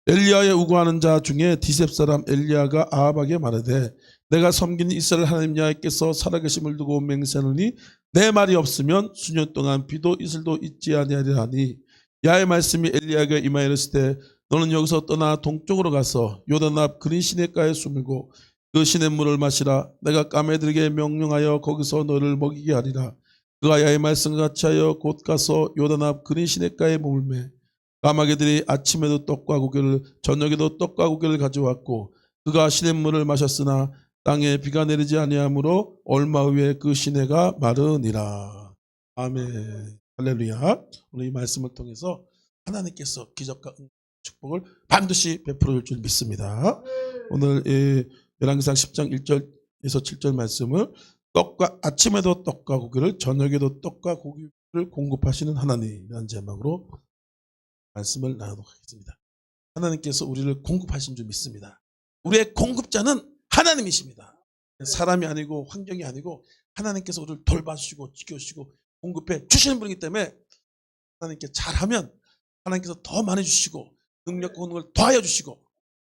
엘리야의 우고하는 자 중에 디셉 사람 엘리야가 아합에게 말하되 내가 섬기는 이스라엘 하나님 여호와께서 살아계심을 두고 맹세하노니 내 말이 없으면 수년 동안 비도 이슬도 있지 아니하리라 하니 야의 말씀이 엘리야에게 임하여 이르시되 때 너는 여기서 떠나 동쪽으로 가서 요단 앞 그린 시냇가에 숨고 그 시냇물을 마시라. 내가 까메들에게 명령하여 거기서 너를 먹이게 하리라. 그가 야의 말씀과 같이 하여 곧 가서 요단 앞 그린 시냇가에 머물매 까마귀들이 아침에도 떡과 고기를 저녁에도 떡과 고기를 가져왔고 그가 시냇물을 마셨으나 땅에 비가 내리지 아니하므로 얼마 후에 그 시내가 마르니라. 아멘. 할렐루야. 오늘 이 말씀을 통해서 하나님께서 기적과 축복을 반드시 베풀어 줄 줄 믿습니다. 오늘 열왕기상 10장 1절에서 7절 말씀을 떡과 아침에도 떡과 고기를 저녁에도 떡과 고기를 공급하시는 하나님이라는 제목으로 말씀을 나누도록 하겠습니다. 하나님께서 우리를 공급하신 줄 믿습니다. 우리의 공급자는 하나님이십니다. 사람이 아니고 환경이 아니고 하나님께서 우리를 돌봐주시고 지켜주시고 공급해 주시는 분이기 때문에 하나님께 잘하면 하나님께서 더 많이 주시고 능력과 권능을 더하여 주시고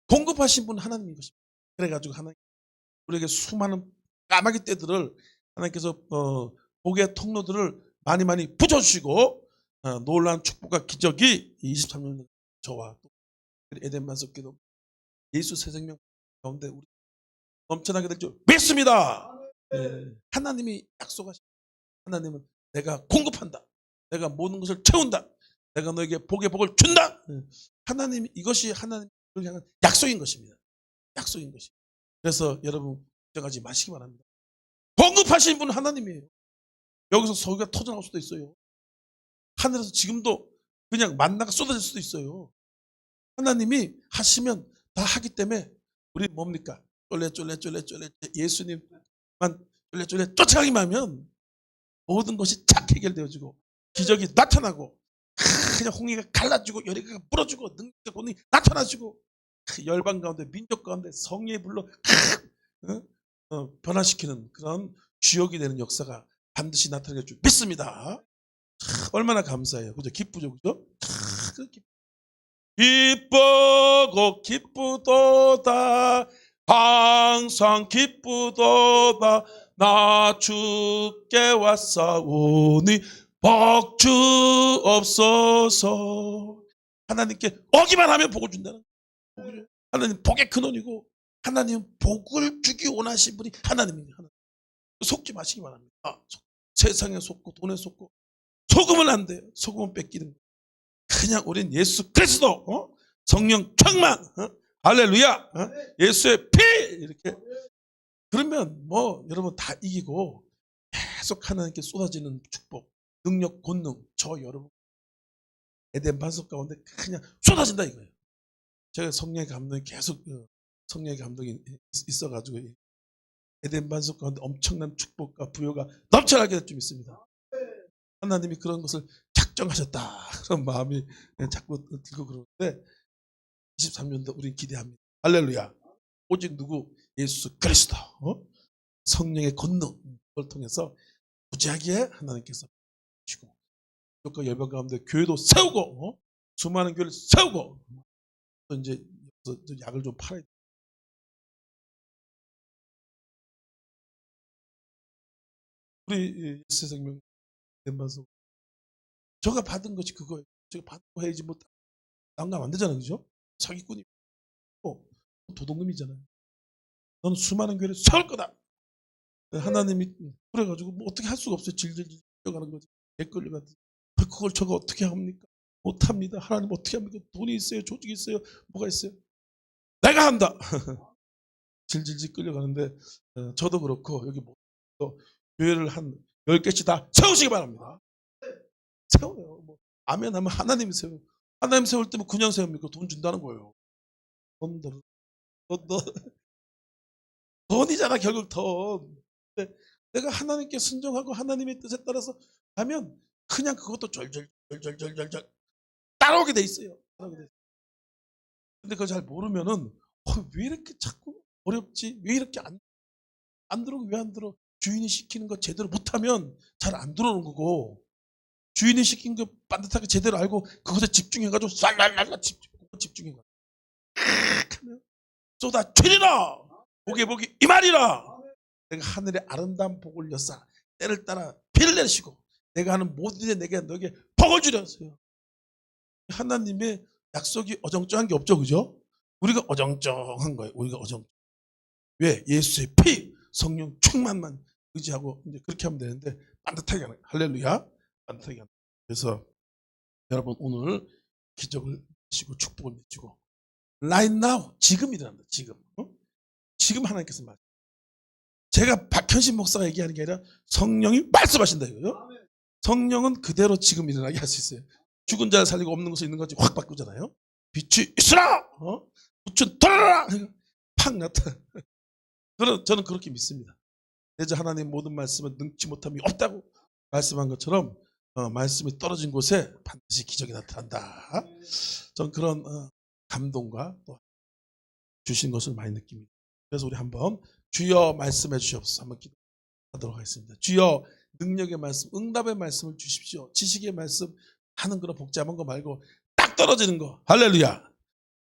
공급하신 분은 하나님인 것입니다. 그래가지고 하나님 우리에게 수많은 까마귀 떼들을 하나님께서 복의 통로들을 많이 부어주시고 놀라운 축복과 기적이 23년 저와 또 에덴 만석기도 예수 새 생명 가운데 우리 넘쳐나게 될 줄 믿습니다. 하나님이 약속하신 하나님은 내가 공급한다. 내가 모든 것을 채운다. 내가 너에게 복의 복을 준다. 하나님 이것이 하나님을 향한 약속인 것입니다. 약속인 것이. 그래서 여러분 걱정하지 마시기 바랍니다. 공급하신 분은 하나님이에요. 여기서 소리가 터져나올 수도 있어요. 하늘에서 지금도 그냥 만나가 쏟아질 수도 있어요. 하나님이 하시면 다 하기 때문에 우리 뭡니까? 쫄래 예수님만 쫄래 쫓아가기만 하면 모든 것이 착 해결되어지고 기적이 나타나고 그냥 홍해가 갈라지고 열이가 불어지고 능력과 권능이 나타나지고 열방 가운데 민족 가운데 성령의 불로 변화시키는 그런 주역이 되는 역사가 반드시 나타날 줄 믿습니다. 얼마나 감사해요. 그죠? 기쁘죠? 그죠? 기쁘고 기쁘도다 항상 기쁘도다 나 주께 왔사오니 복 주옵소서. 하나님께 오기만 하면 복을 준다는 거예요. 하나님 복의 근원이고 하나님은 복을 주기 원하신 분이 하나님입니다. 하나님. 속지 마시기 바랍니다. 세상에 속고 돈에 속고 속으면 안 돼요. 속으면 뺏기는 거예요. 그냥 우린 예수 그리스도 성령 충만 할렐루야 예수의 피 이렇게 그러면 뭐 여러분 다 이기고 계속 하나님께 쏟아지는 축복 능력 권능 저 여러분 에덴 반석 가운데 그냥 쏟아진다 이거예요. 제가 성령의 감동이 계속 성령의 감동이 있어가지고 에덴 반석 가운데 엄청난 축복과 부여가 넘쳐나게 될 줄 믿습니다. 하나님이 그런 것을 작정하셨다 그런 마음이 자꾸 들고 그러는데 23년도 우린 기대합니다. 할렐루야. 오직 누구? 예수 그리스도 성령의 권능을 통해서 무지하게 하나님께서 주시고 그 열방 가운데 교회도 세우고 수많은 교회를 세우고 또 이제 약을 좀 팔아야 돼. 우리 예수 생명 덴반서 저가 받은 것이 그거예요. 제가 받은 거 해야지 뭐 난감 안 되잖아요. 그죠? 사기꾼이 도둑놈이잖아요. 너는 수많은 교회를 세울 거다. 하나님이 그래가지고 뭐 어떻게 할 수가 없어요. 질질질 끌려가는 거지. 개끌려가는 그걸 저가 어떻게 합니까? 못합니다. 하나님 어떻게 합니까? 돈이 있어요. 조직이 있어요. 뭐가 있어요? 내가 한다. 질질질 끌려가는데 저도 그렇고 여기 교회를 한 10개씩 다 세우시기 바랍니다. 세워요. 뭐 아멘 하면 하나님이 세워요. 하나님 세울 때면 그냥 세웁니까? 돈 준다는 거예요. 돈이잖아 결국 돈. 근데 내가 하나님께 순종하고 하나님의 뜻에 따라서 하면 그냥 그것도 절절절절절절 따라오게 돼 있어요. 근데 그걸 잘 모르면은 왜 이렇게 자꾸 어렵지? 왜 이렇게 안 들어오고 왜 안 들어? 주인이 시키는 거 제대로 못하면 잘 안 들어오는 거고 주인이 시킨 거 반듯하게 제대로 알고 그것에 집중해가지고 쌀랄랄라 집중해가지고 쏟아주리라. 복의 복이 이 말이라. 내가 하늘의 아름다운 복을 여사 때를 따라 비를 내리시고 내가 하는 모든 일에 내게 너에게 복을 주려 하세요. 하나님의 약속이 어정쩡한 게 없죠, 그죠? 우리가 어정쩡한 거예요. 우리가 어정. 왜? 예수의 피, 성령 충만만 의지하고 이제 그렇게 하면 되는데 반듯하게 하는 거예요. 할렐루야. 반듯하게 하는 거예요. 그래서 여러분 오늘 기적을 내시고 축복을 내시고 right now 지금 일어납니다. 지금. 지금 하나님께서 말. 제가 박현신 목사가 얘기하는 게 아니라 성령이 말씀하신다 이거요. 성령은 그대로 지금 일어나게 할 수 있어요. 죽은 자를 살리고 없는 것을 있는 것이 확 바꾸잖아요. 빛이 있으라. 빛은 돌아라. 팍 나타나. 저는 그렇게 믿습니다. 내자 하나님 모든 말씀은 능치 못함이 없다고 말씀한 것처럼 말씀이 떨어진 곳에 반드시 기적이 나타난다. 전 그런 감동과 또 주신 것을 많이 느낍니다. 그래서 우리 한번 주여 말씀해 주시옵소서 한번 기도하도록 하겠습니다. 주여 능력의 말씀, 응답의 말씀을 주십시오. 지식의 말씀 하는 그런 복잡한 거 말고 딱 떨어지는 거. 할렐루야.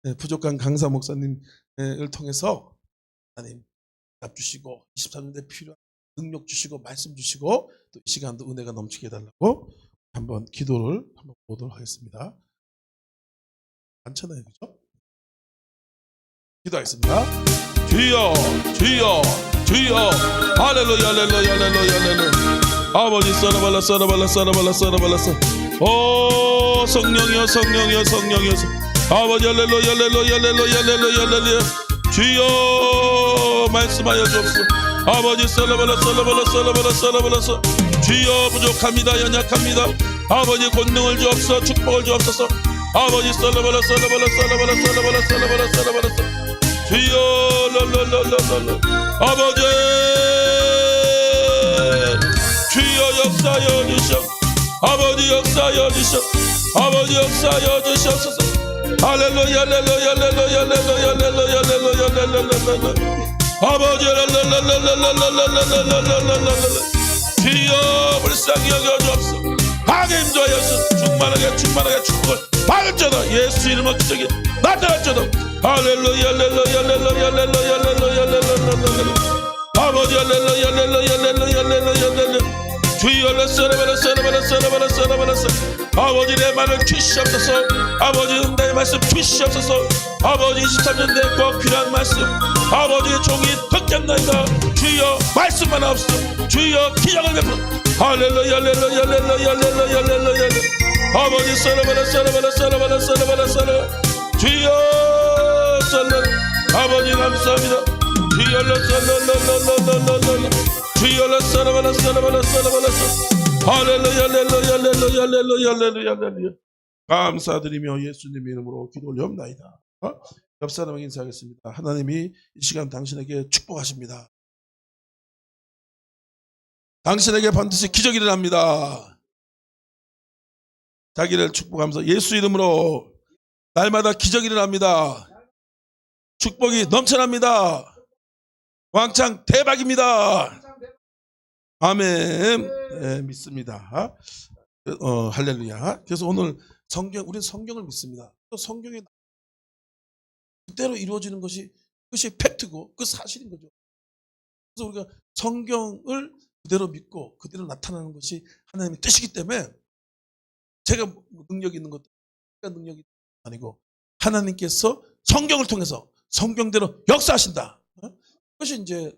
네, 부족한 강사 목사님을 통해서 하나님 답 주시고 24년대 필요한 능력 주시고 말씀 주시고 또 이 시간도 은혜가 넘치게 해달라고 한번 기도를 한번 보도록 하겠습니다. 많잖아요, 그죠? 기도하겠습니다. 주여, 주여, 주여, 할렐루야, 할렐루야, 할렐루야, 할렐루야. 아버지 썰어발라, 썰어발라, 썰어발라, 썰어발라, 오 성령이여, 성령이여, 성령이여, 아버지 할렐루야, 할렐루야, 할렐루야, 할렐루야, 할렐루야. 주여 말씀하여 주옵소서. 아버지 썰어발라, 썰어발라, 썰어발라, 썰어발라, 주여 부족합니다, 연약합니다. 아버지 권능을 주옵소서, 축복을 주옵소서. 아버지 썰어발라, 썰어발라, 썰어발라, 썰어발라, 썰어발라, 썰어발라. 주여 랄랄랄랄랄 아버지 주여 역사여 주시옵. 아버지 역사여 주시옵. 아버지 역사여 주시옵소서. 할렐루야 할렐루야 할렐루야 할렐루야 할렐루야 할렐루야 할렐루야. 아버지 랄랄랄랄랄랄랄랄랄랄랄랄랄 주여 불쌍히 여겨 주옵소서. 하게 임조하여서 충만하게 충만하게 축복을 받을지어다. 예수 이름으로 기적이 나타날지어다. 할렐루야 할렐루야 할렐루야 할렐루야 할렐루야 할렐루야. 아버지 할렐루야 할렐루야 할렐루야 할렐루야 할렐루야. 주여 썰어버려 썰어버려 썰어버려 썰어버려. 아버지 내 말을 주시옵소서. 아버지 응답의 말씀 주시옵소서. 아버지 23년 내 꼭 필요한 말씀 아버지 종이 듣겠나이다. 주여 말씀만 없어. 주여 기적을 베풀어. 할렐루야 할렐루야 할렐루야 할렐루야 할렐루야. 아버지 썰어버려 썰어버려 썰어버려 썰어버려 썰어. 주여 썰어. 아버지 감사합니다. 주여 썰어라라라라라라. 주여 썰어버려 썰어버려 썰어버려. 할렐루야 할렐루야 할렐루야 할렐루야 할렐루야 할렐루야. 감사드리며 예수님 이름으로 기도 올려옵나이다. 옆 사람에게 인사하겠습니다. 하나님이 이 시간 당신에게 축복하십니다. 당신에게 반드시 기적이 일어납니다. 자기를 축복하면서 예수 이름으로 날마다 기적이 일어납니다. 축복이 넘쳐납니다. 왕창 대박입니다. 아멘. 네, 믿습니다. 할렐루야. 그래서 오늘 우리는 성경을 믿습니다. 또 성경에 그대로 이루어지는 것이 그것이 팩트고 그 사실인 거죠. 그래서 우리가 성경을 그대로 믿고 그대로 나타나는 것이 하나님의 뜻이기 때문에 제가 능력이 있는 것도 제가 능력이 아니고 하나님께서 성경을 통해서 성경대로 역사하신다. 그것이 이제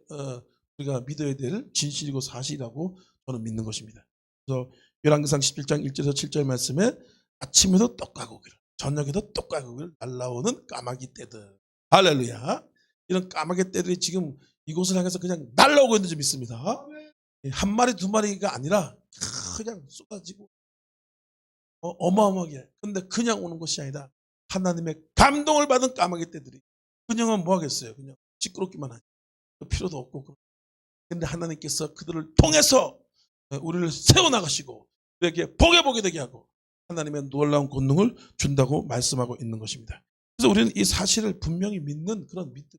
우리가 믿어야 될 진실이고 사실이라고 저는 믿는 것입니다. 그래서 열왕기상 17장 1절에서 7절 말씀에 아침에도 떡과 고기를 저녁에도 떡과 고기를 날라오는 까마귀 떼들. 할렐루야. 이런 까마귀 떼들이 지금 이곳을 향해서 그냥 날라오고 있는 줄 믿습니다. 한 마리 두 마리가 아니라 그냥 쏟아지고 어마어마하게. 근데 그냥 오는 것이 아니라 하나님의 감동을 받은 까마귀 떼들이 그냥은 뭐 하겠어요. 그냥 시끄럽기만 하지. 필요도 없고. 근데 하나님께서 그들을 통해서 우리를 세워나가시고 우리에게 복에 복이 되게 하고 하나님의 놀라운 권능을 준다고 말씀하고 있는 것입니다. 그래서 우리는 이 사실을 분명히 믿는 그런 믿음.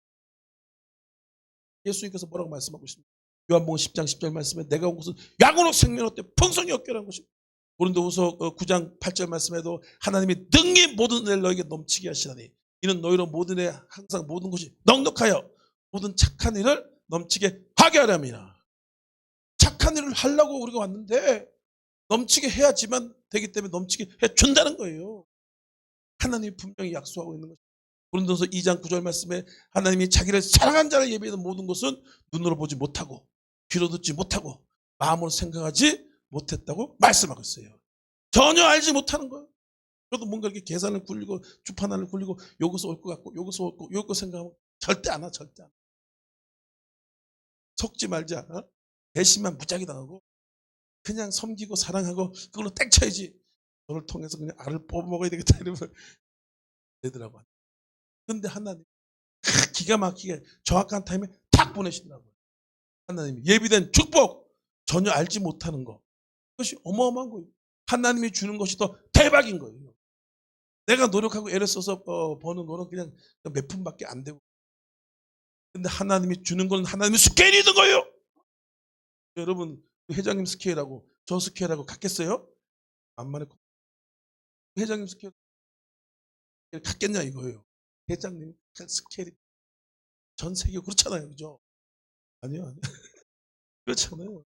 예수님께서 뭐라고 말씀하고 있습니다. 요한복음 10장 10절 말씀에 내가 온 것은 양으로 생명 얻되 풍성히 얻게 하는 것입니다. 고린도후서 9장 8절 말씀에도 하나님이 능히 모든 일을 너에게 넘치게 하시나니 이는 너희로 모든 애 항상 모든 것이 넉넉하여 모든 착한 일을 넘치게 하게 하려니라. 착한 일을 하려고 우리가 왔는데 넘치게 해야지만 되기 때문에 넘치게 해준다는 거예요. 하나님이 분명히 약속하고 있는 거죠. 고린도서 2장 9절 말씀에 하나님이 자기를 사랑한 자를 예비하는 모든 것은 눈으로 보지 못하고 귀로 듣지 못하고 마음으로 생각하지 못했다고 말씀하고 있어요. 전혀 알지 못하는 거예요. 저도 뭔가 이렇게 계산을 굴리고 주판을 굴리고 여기서 올 것 같고 여기서 올 거 여기서 생각하면 절대 안 와. 절대 안 와. 속지 말지 않아. 배신만 무지하게 당하고 그냥 섬기고 사랑하고 그걸로 땡쳐야지. 너를 통해서 그냥 알을 뽑아먹어야 되겠다 이러면 되더라고요. 근데 하나님 기가 막히게 정확한 타임에 탁 보내신다고요. 하나님이 예비된 축복 전혀 알지 못하는 거 그것이 어마어마한 거예요. 하나님이 주는 것이 더 대박인 거예요. 내가 노력하고 애를 써서 버는 거는 그냥 몇 푼밖에 안 되고 근데 하나님이 주는 건 하나님의 스케일이 있는 거예요. 여러분 회장님 스케일하고 저 스케일하고 같겠어요? 만만해. 회장님 스케일 같겠냐 이거예요. 회장님 스케일이 전 세계 그렇잖아요. 그죠? 아니요. 그렇잖아요.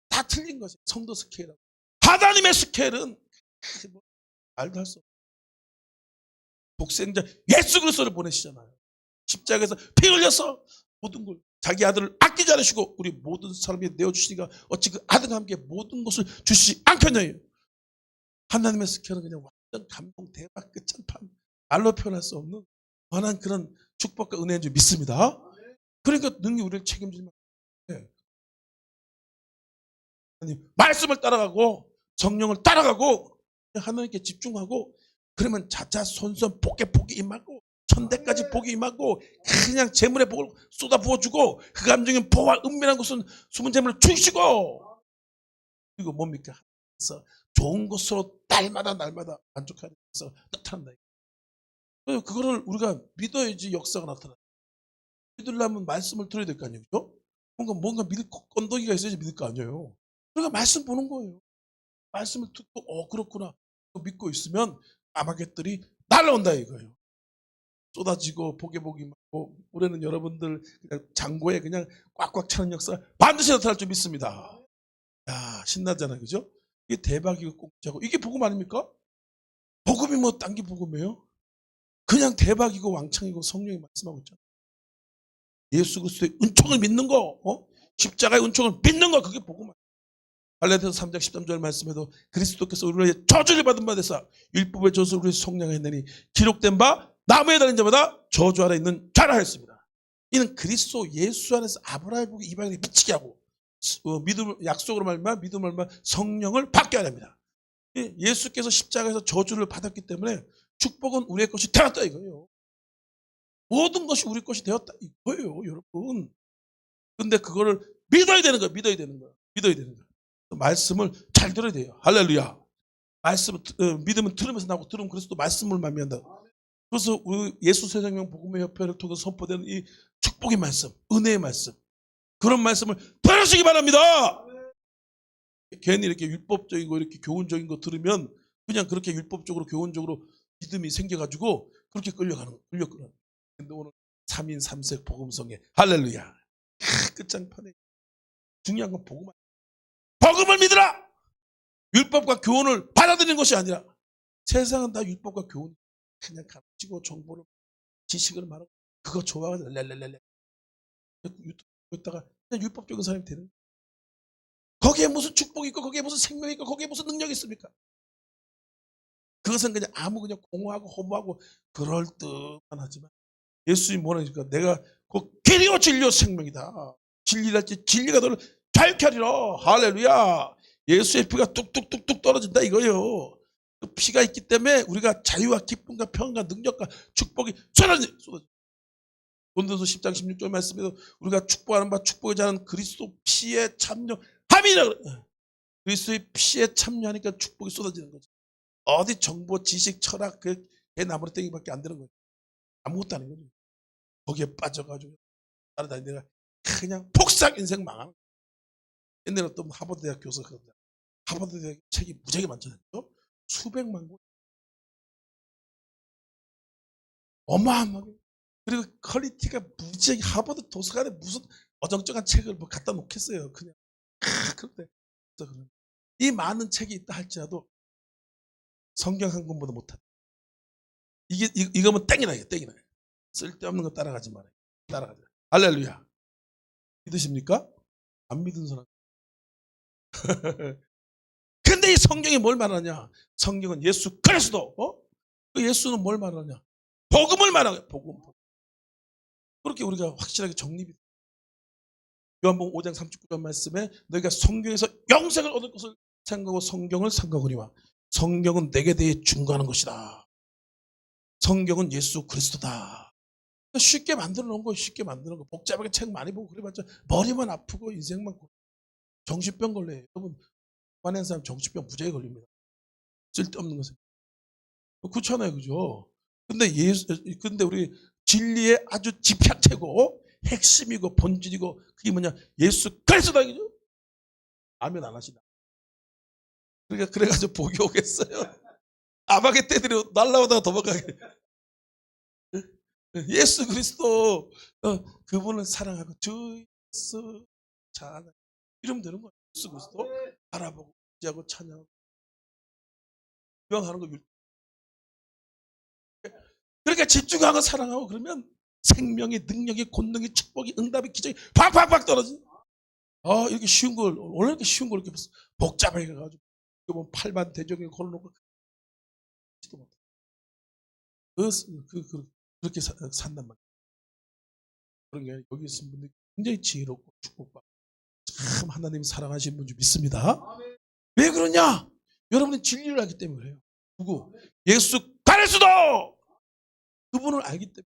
다 틀린 거죠. 성도 스케일하고. 하나님의 스케일은 뭐 말도 할 수 없어요. 독생자 예수 그리스도를 보내시잖아요. 십자가에서 피 흘려서 모든 걸 자기 아들을 아끼지 않으시고 우리 모든 사람이 내어주시니까 어찌 그 아들과 함께 모든 것을 주시지 않겠냐요. 하나님의 스케일은 그냥 완전 감동 대박 끝장판 말로 표현할 수 없는 완한 그런 축복과 은혜인 줄 믿습니다. 그러니까 능히 우리를 책임지면 돼. 말씀을 따라가고 성령을 따라가고 하나님께 집중하고 그러면 자자손손 복에 복이 임하고 천대까지 복이 임하고 그냥 재물의 복을 쏟아 부어주고 그 감정인 보와 은밀한 것은 숨은 재물을 주시고 그리고 뭡니까? 그래서 좋은 것으로 날마다 만족하는 역사가 나타난다. 그거를 우리가 믿어야지 역사가 나타나. 믿으려면 말씀을 들어야 될 거 아니에요. 그죠? 뭔가 믿을 건더기가 있어야지 믿을 거 아니에요. 그러니까 말씀 보는 거예요. 말씀을 듣고 그렇구나 믿고 있으면 아마겟들이 날라온다 이거예요. 쏟아지고 복에 복이 많고 올해는 여러분들 그냥 장고에 그냥 꽉꽉 차는 역사 반드시 나타날 줄 믿습니다. 야 신나잖아요. 그죠? 이게 대박이고 공짜고 이게 복음 아닙니까? 복음이 뭐 딴 게 복음이에요? 그냥 대박이고 왕창이고 성령이 말씀하고 있잖아요. 예수 그리스도의 은총을 믿는 거 십자가의 은총을 믿는 거 그게 복음 아니에요. 갈라디아서 3장 13절 말씀에도 그리스도께서 우리를 저주를 받은 바 되사 율법의 저주를 우리 속량했느니 기록된 바 나무에 달린 자마다 저주 아래 있는 자라 했습니다. 이는 그리스도 예수 안에서 아브라함의 복이 이방인에 미치게 하고 믿음 약속으로 말미암아 믿음으로 말미암아 성령을 받게 하렵니다. 예수께서 십자가에서 저주를 받았기 때문에 축복은 우리의 것이 되었다 이거예요. 모든 것이 우리 것이 되었다 이거예요, 여러분. 근데 그거를 믿어야 되는 거예요. 믿어야 되는 거예요. 말씀을 잘 들어야 돼요. 할렐루야. 말씀을 믿음은 들으면서 나오고 들으면 그래서 또 말씀을 만미한다. 그래서 우리 예수 세상명 복음의 협회를 통해서 선포되는 이 축복의 말씀, 은혜의 말씀, 그런 말씀을 들으시기 바랍니다. 괜히 이렇게 율법적이고 이렇게 교훈적인 거 들으면 그냥 그렇게 율법적으로 교훈적으로 믿음이 생겨가지고 그렇게 끌려가는 거예요. 근데 오늘 3인 3색 복음성에 할렐루야. 끝장판에 중요한 건 복음을 믿으라. 율법과 교훈을 받아들이는 것이 아니라 세상은 다 율법과 교훈 그냥 가르치고 정보를 지식을 말하고 그거 좋아하고 랄랄랄랄 유튜브 보다가 그냥 율법적인 사람이 되는 거예요. 거기에 무슨 축복이 있고 거기에 무슨 생명이 있고 거기에 무슨 능력이 있습니까? 그것은 그냥 그냥 공허하고 허무하고 그럴 듯만 하지만 예수님이 뭐라니까 내가 그 길이요 진리요 생명이다. 진리랄지 진리가 너를 자유케 하리라. 할렐루야. 예수의 피가 뚝뚝뚝뚝 떨어진다 이거예요. 그 피가 있기 때문에 우리가 자유와 기쁨과 평안과 능력과 축복이 쏟아져. 고린도서 10장 16절 말씀에도 우리가 축복하는 바 축복의 자는 그리스도 피에 참여함이라 그래요. 그리스도의 피에 참여하니까 축복이 쏟아지는 거죠. 어디 정보, 지식, 철학, 개 나무로 땡기밖에 안 되는 거예요. 아무것도 아닌 거죠. 거기에 빠져가지고 따라다니다가 그냥 폭삭 인생 망하는 거예요. 옛날에 또 하버드 대학 교수가 그런다. 하버드 대학 책이 무지하게 많잖아요. 수백만 권. 어마어마하게. 그리고 퀄리티가 무지하게 하버드 도서관에 무슨 어정쩡한 책을 뭐 갖다 놓겠어요. 그냥. 그런데 이 많은 책이 있다 할지라도 성경 한 권보다 못하다. 이거면 땡이나요, 땡이나요. 쓸데없는 거 따라가지 말아요. 따라가지. 할렐루야. 믿으십니까? 안 믿은 사람. 근데 이 성경이 뭘 말하냐? 성경은 예수 그리스도. 그 예수는 뭘 말하냐? 복음을 말하냐? 복음. 그렇게 우리가 확실하게 정립이. 요한복음 5장 39절 말씀에 너희가 성경에서 영생을 얻을 것을 생각하고 성경을 생각하거니와 성경은 내게 대해 증거하는 것이다. 성경은 예수 그리스도다. 쉽게 만들어 놓은 거, 쉽게 만드는 거. 복잡하게 책 많이 보고 그래봤자 머리만 아프고 인생만 정신병 걸려요. 여러분, 화낸 사람 정신병 무지하게 걸립니다. 쓸데없는 것에. 그렇잖아요, 그죠? 근데 우리 진리의 아주 집약체고 핵심이고 본질이고 그게 뭐냐? 예수 그리스도다, 그죠? 아멘 안 하시나? 그러니까 그래가지고 복이 오겠어요. 아마겟 떼들이 날라오다가 도망가게. 예수 그리스도 그분을 사랑하고 주 예수 잘 이러면 되는 거예요. 예수 그리스도 바라보고 지하고 찬양하고 명하는 거. 그러니까 집중하고 사랑하고 그러면 생명의 능력이 권능이 축복이 응답이 기적이 팍팍팍 떨어지. 이렇게 쉬운 걸 원래 이렇게 쉬운 걸 이렇게 복잡하게 가지고 뭐 팔만 대적에 걸어놓고 그렇게 산단 말이에요. 그런 게 여기 있는 분들이 굉장히 지혜롭고 축복받고 참 하나님 사랑하시는 분 줄 믿습니다. 왜 그러냐? 여러분이 진리를 알기 때문에 그래요. 누구? 예수 그리스도 그분을 알기 때문에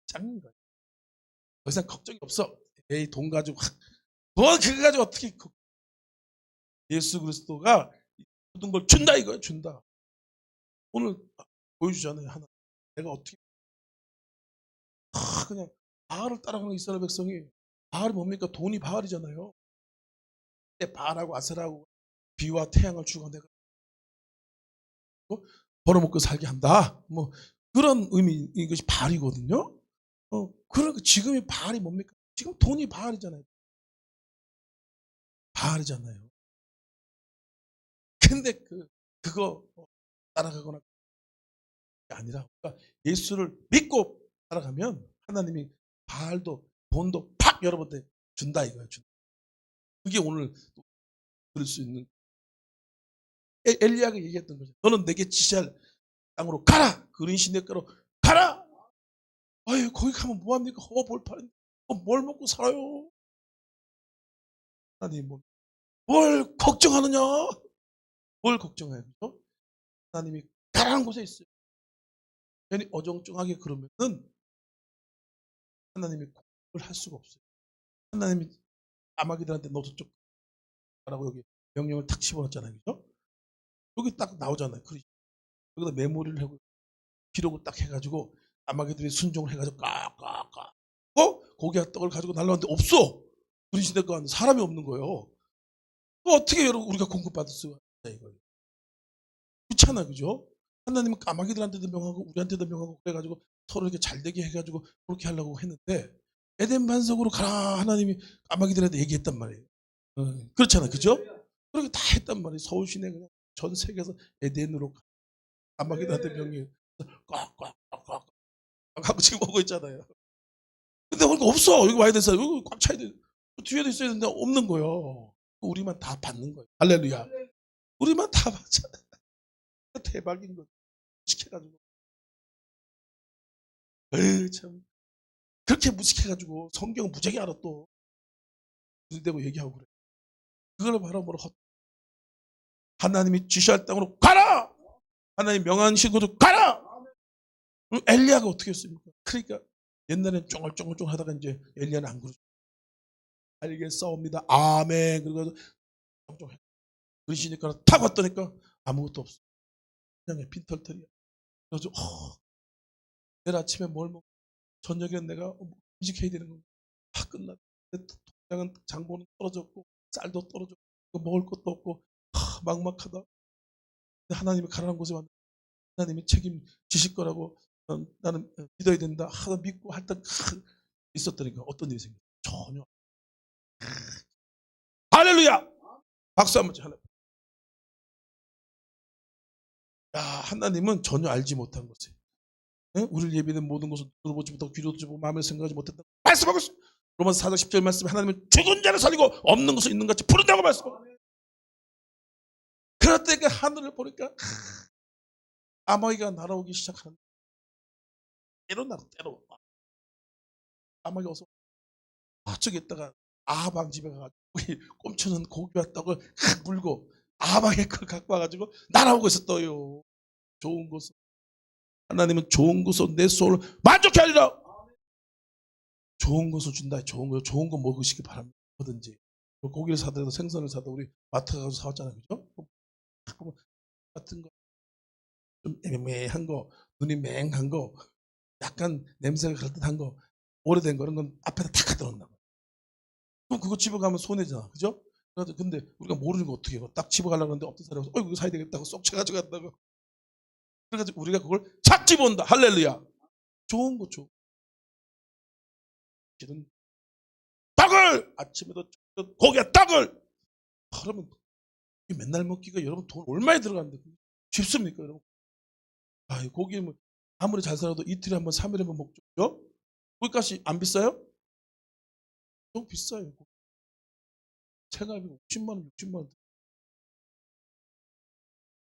짱인 거예요. 더 이상 걱정이 없어. 에이 돈 가지고 돈 그거 가지고 어떻게 예수 그리스도가 모든 걸 준다 이거예요. 준다. 오늘 보여주잖아요. 하나 내가 어떻게 그냥 바알을 따라가는 이스라엘 백성이 바알이 뭡니까? 돈이 바알이잖아요. 근데 바알하고 아세라하고 비와 태양을 주고 내가 벌어먹고 살게 한다. 뭐 그런 의미 이것이 바알이거든요. 그러니까 지금의 바알이 뭡니까? 지금 돈이 바알이잖아요. 바알이잖아요. 근데 그거 따라가거나 아니라 그러니까 예수를 믿고 따라가면 하나님이 바알도 돈도 팍 여러분한테 준다 이거예요. 준다. 그게 오늘 들을 수 있는 엘리야가 얘기했던 거죠. 너는 내게 지시할 땅으로 가라. 그린 시냇가로 가라. 아유 거기 가면 뭐합니까? 허벌판인데 뭘 먹고 살아요? 하나님 뭘 걱정하느냐? 뭘 걱정해요? 그렇죠? 하나님이 가라는 곳에 있어요. 괜히 어정쩡하게 그러면은 하나님이 공격을 할 수가 없어요. 하나님이 아마기들한테 너 저쪽 가라고 여기 명령을 탁 집어넣었잖아요. 그죠? 여기 딱 나오잖아요. 여기다 메모리를 하고 기록을 딱 해가지고 아마기들이 순종을 해가지고 깍깍깍 고기와 떡을 가지고 날라왔는데 없어. 그런 시대가 사람이 없는 거예요. 어떻게 여러분 우리가 공급받을 수가 있냐 이거예요. 그렇잖아, 그죠? 하나님은 까마귀들한테도 명하고 우리한테도 명하고 그래가지고 서로 이렇게 잘되게 해가지고 그렇게 하려고 했는데 에덴 반석으로 가라 하나님이 까마귀들한테 얘기했단 말이에요. 그렇잖아, 그죠? 그렇게 다 했단 말이에요. 서울 시내 그냥 전 세계에서 에덴으로 까마귀들한테 명해 꽉꽉꽉꽉 하고 지금 오고 있잖아요. 근데 그러니까 없어. 여기 와야 될 사람 여기 꽉 차야 돼. 뒤에도 있어야 되는데 없는 거예요. 우리만 다 받는 거예요. 할렐루야. 우리만 다 받잖아. 대박인 거 무식해가지고 에이 참 그렇게 무식해가지고 성경 무지하게 알아 또 대고 얘기하고 그래. 그걸 바로 하나님이 지시할 땅으로 가라. 하나님 명한 식으로 가라. 그럼 엘리야가 어떻게 했습니까? 그러니까 옛날엔 쫑알쫑알쫑 하다가 이제 엘리야는 안 그러죠. 알겠사옵니다. 아멘. 그리고 쫑쫑해. 그러시니까 탁 왔더니까 아무것도 없어. 그냥 빈털털이야. 그래서 내일 아침에 뭘 먹고 저녁에 내가 음식해야 되는 건가? 다 끝났다. 통장은 장보는 떨어졌고 쌀도 떨어졌고 먹을 것도 없고 막막하다. 하나님이 가라는 곳에 왔는데 하나님이 책임지실 거라고 나는 믿어야 된다 하다 믿고 하여튼 있었더니까 어떤 일이 생겼어. 전혀. 할렐루야. 박수 한번 쳐. 야, 하나님은 전혀 알지 못한 것을, 우리를 예비된 모든 것을 들어보지 못하고 귀로 듣지 못하고 마음에 생각하지 못했다 말씀하고 있어. 로마서 4장 10절 말씀에 하나님은 죽은 자를 살리고 없는 것을 있는 같이 부른다고 말씀하고, 그럴 때 그 하늘을 보니까 까마귀가 날아오기 시작하는, 때로 까마귀가 어서 저기 있다가 아방 집에 가가지고 꼼치는 고기와 떡을 물고 아방의 걸 갖고 와가지고 날아오고 있었어요. 좋은 곳, 하나님은 좋은 곳으로 내 소원을 만족해 하리라. 좋은 것을 준다. 좋은 거 먹으시기 바랍니다. 뭐든지 고기를 사더라도 생선을 사도 우리 마트 가서 사왔잖아요, 그죠? 같은 거 좀 애매한 거, 눈이 맹한 거, 약간 냄새가 그럴듯한 거, 오래된 거, 그런 건 앞에다 탁 갖다 놓는다. 그럼 그거 집어 가면 손해잖아, 그죠? 근데 우리가 모르는 거 어떻게 해요? 딱 집어 가려고 하는데 어떤 사람이 이거 사야 되겠다고 쏙 쳐가지고 간다고. 그래가지고 우리가 그걸 착 집어온다. 할렐루야. 좋은 거 줘. 떡을 아침에도 고기야 떡을. 그러면 맨날 먹기가 여러분 돈 얼마에 들어가는데 쉽습니까, 여러분? 고기 뭐 아무리 잘 살아도 이틀에 한 번, 3일에 한 번 먹죠. 고기값이 안 비싸요? 너무 비싸요. 생활비 50만 원, 60만 원.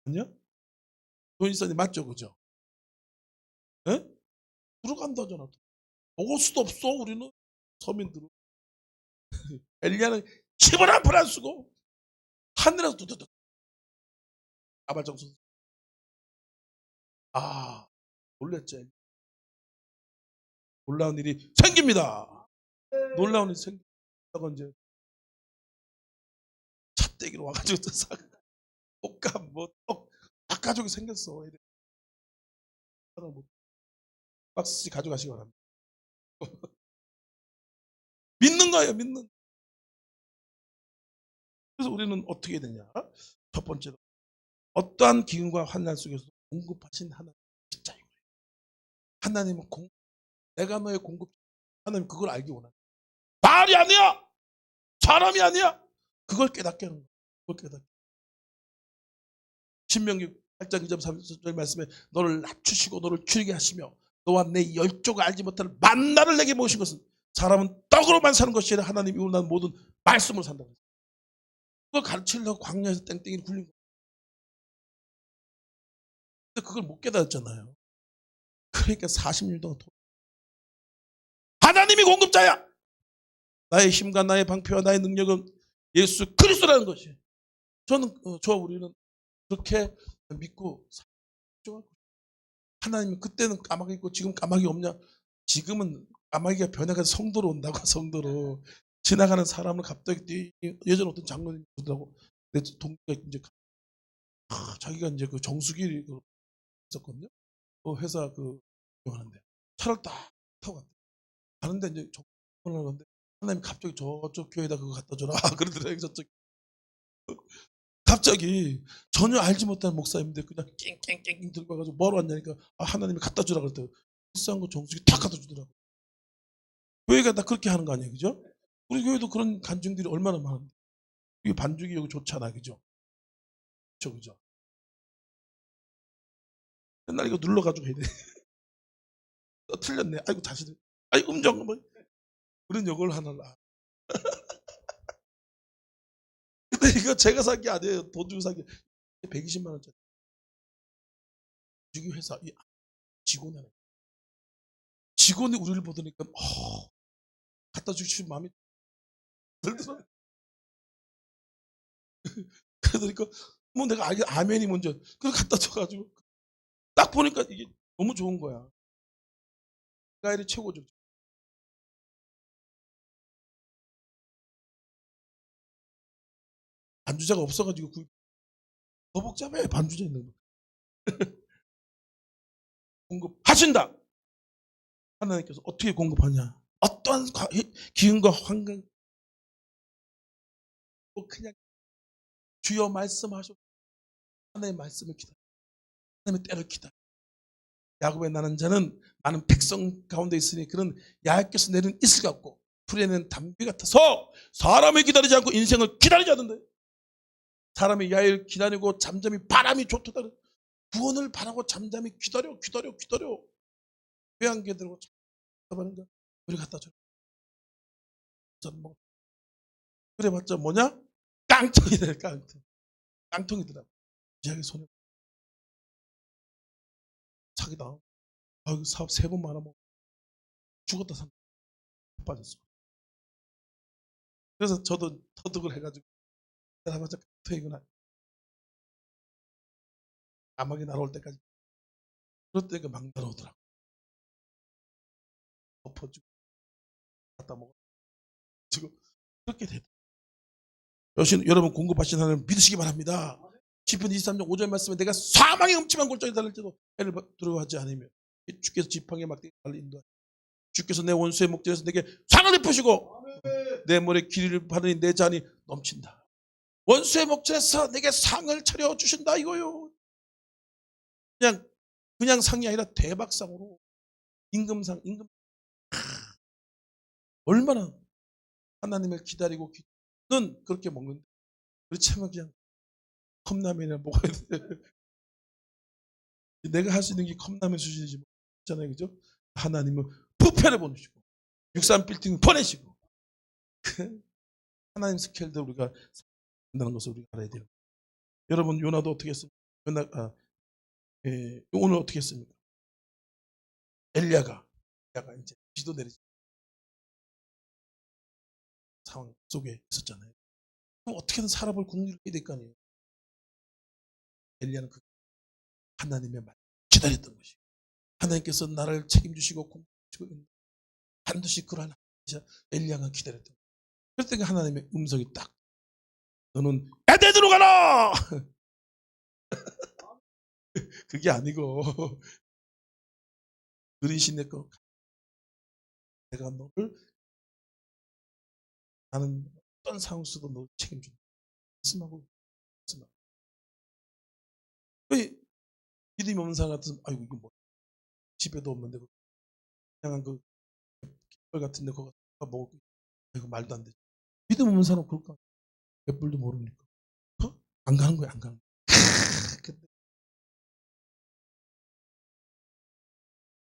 아니야? 돈 있어야 맞죠, 그죠? 예? 들어간다잖아. 먹을 수도 없어, 우리는 서민들은. 엘리야는 힘을 한 푼 안 쓰고 하늘에서 두두두 아발정수. 놀랬죠. 놀라운 일이 생깁니다. 놀라운 일이 생기다가 이제 찻대기로 와가지고 또 옷감 뭐떡 다 가족이 생겼어. 박스씩 가져가시기 바랍니다. 믿는 거예요, 믿는. 그래서 우리는 어떻게 해야 되냐? 첫 번째로 어떠한 기근과 환난 속에서 공급하신 하나님 진짜인 거예요. 하나님은 내가 너의 공급. 하나님 그걸 알기 원하는 거예요. 말이 아니야, 사람이 아니야. 그걸 깨닫게 하는 거예요. 그걸 깨닫게. 신명기 8장 2절 3절 말씀에 너를 낮추시고 너를 줄이게 하시며 너와 내 열조가 알지 못할 만나를 내게 모신 것은 사람은 떡으로만 사는 것이 아니라 하나님이 원하는 모든 말씀으로 산다고 했어요. 그걸 가르치려고 광야에서 땡땡이를 굴린 거예요. 근데 그걸 못 깨달았잖아요. 그러니까 40년 동안 하나님이 공급자야. 나의 힘과 나의 방패와 나의 능력은 예수 그리스도라는 것이. 우리는 그렇게 믿고 살죠. 하나님이 그때는 까마귀 있고 지금 까마귀 없냐? 지금은 까마귀가 변해가지고 성도로 온다고. 성도로 지나가는 사람을 갑자기 예전 어떤 장로님이 그러더라고. 내 동기가 이제 자기가 이제 그 정수기 있었거든요. 그 회사 하는데 차를 딱 타고 갔대. 가는데 이제 정수를 하는데 하나님 갑자기 저쪽 교회에다 그거 갖다 줘라 그러더라고요. 저쪽 갑자기 전혀 알지 못하는 목사님인데 그냥 깽깽깽 들고 와가지고 뭐하러 왔냐니까 하나님이 갖다 주라 그랬더니 비싼 거 정수기 탁 갖다 주더라고. 교회가 다 그렇게 하는 거 아니에요, 그죠? 우리 교회도 그런 간증들이 얼마나 많은데 이게 반죽이 여기 좋잖아, 그죠? 그죠? 맨날 이거 눌러가지고 해야 돼. 틀렸네. 아이고 다시. 음정 뭐 그런 욕을 하느라. 근데 이거 제가 산 게 아니에요. 돈 주고 산 게 120만 원짜리. 주기 회사 직원이 우리를 보더니까 갖다 주시면 마음이 들더라. 그러니까 뭐 내가 아멘이 먼저 그걸 갖다 줘가지고 딱 보니까 이게 너무 좋은 거야. 이스라엘이 최고죠. 반주자가 없어가지고 더 복잡해. 반주자 있는 거. 공급하신다. 하나님께서 어떻게 공급하냐? 어떠한 기운과 환경 그냥 주여 말씀하셔. 하나님의 말씀을 기다려. 하나님의 때를 기다려. 야곱의 나는 자는 많은 백성 가운데 있으니 그는 야곱께서 내린 이슬 같고 풀에는 담비 같아서 사람을 기다리지 않고 인생을 기다리지 않는데, 사람이 야일 기다리고 잠잠히 바람이 좋다. 구원을 바라고 잠잠히 기다려. 왜 안 기다리고 잠잠하는가? 우리 갖다 줘. 그래봤자 뭐냐? 깡통이래. 깡통이더라. 자기 손에 사기다. 사업 3번 말아먹고 죽었다 산다 빠졌어. 그래서 저도 터득을 해가지고 해봤자 깡통이구나. 까마귀 날아올 때까지. 그럴 때가 막 날아오더라고. 엎어주고 갖다 먹어. 지금 그렇게 됐다. 여러분 공급하신 하나님 믿으시기 바랍니다. 시편 23장 5절 말씀에 내가 사망의 음침한 골짜기 달릴지도 해를 두려워하지 않으며 주께서 지팡이에 막대기 달리 인도하시고 주께서 내 원수의 목전에서 내게 상을 베푸시고 내 머리에 길이를 바르니 내 잔이 넘친다. 원수의 목전에서 내게 상을 차려주신다 이거요. 그냥 상이 아니라 대박상으로 임금상. 얼마나 하나님을 기다리고 는 그렇게 먹는데 그렇지만 그냥 컵라면이나 먹어야 돼. 내가 할 수 있는 게 컵라면 수준이지 잖아요, 그죠? 하나님은 부패를 보내시고 63빌딩 보내시고 하나님 스케일도 우리가 한다는 것을 우리가 알아야 돼요. 여러분 요나도 어떻게 했습니까? 오늘 어떻게 했습니까? 엘리야가 이제 비도 내리지 상황 속에 있었잖아요. 그럼 어떻게든 살아볼 국리를 해야 될 거 아니에요. 엘리야는 그 하나님의 말 기다렸던 것이. 하나님께서 나를 책임주시고 공주시고 반드시 그러한 엘리야가 기다렸던 거예요. 그럴 때 하나님의 음성이 딱 너는 에덴으로 가라. 그게 아니고 느리신 내거 내가 너를 나는 어떤 상황 속도 너를 책임준다. 말씀하고 왜 믿음이 없는 사람 같은 아이고 이거 뭐 집에도 없는데 그냥 그 깃발 같은데 그거 먹고 이거 말도 안 되지. 믿음 없는 사람 그럴까? 몇 불도 모르니까 안 가는 거야 안 가는 거야.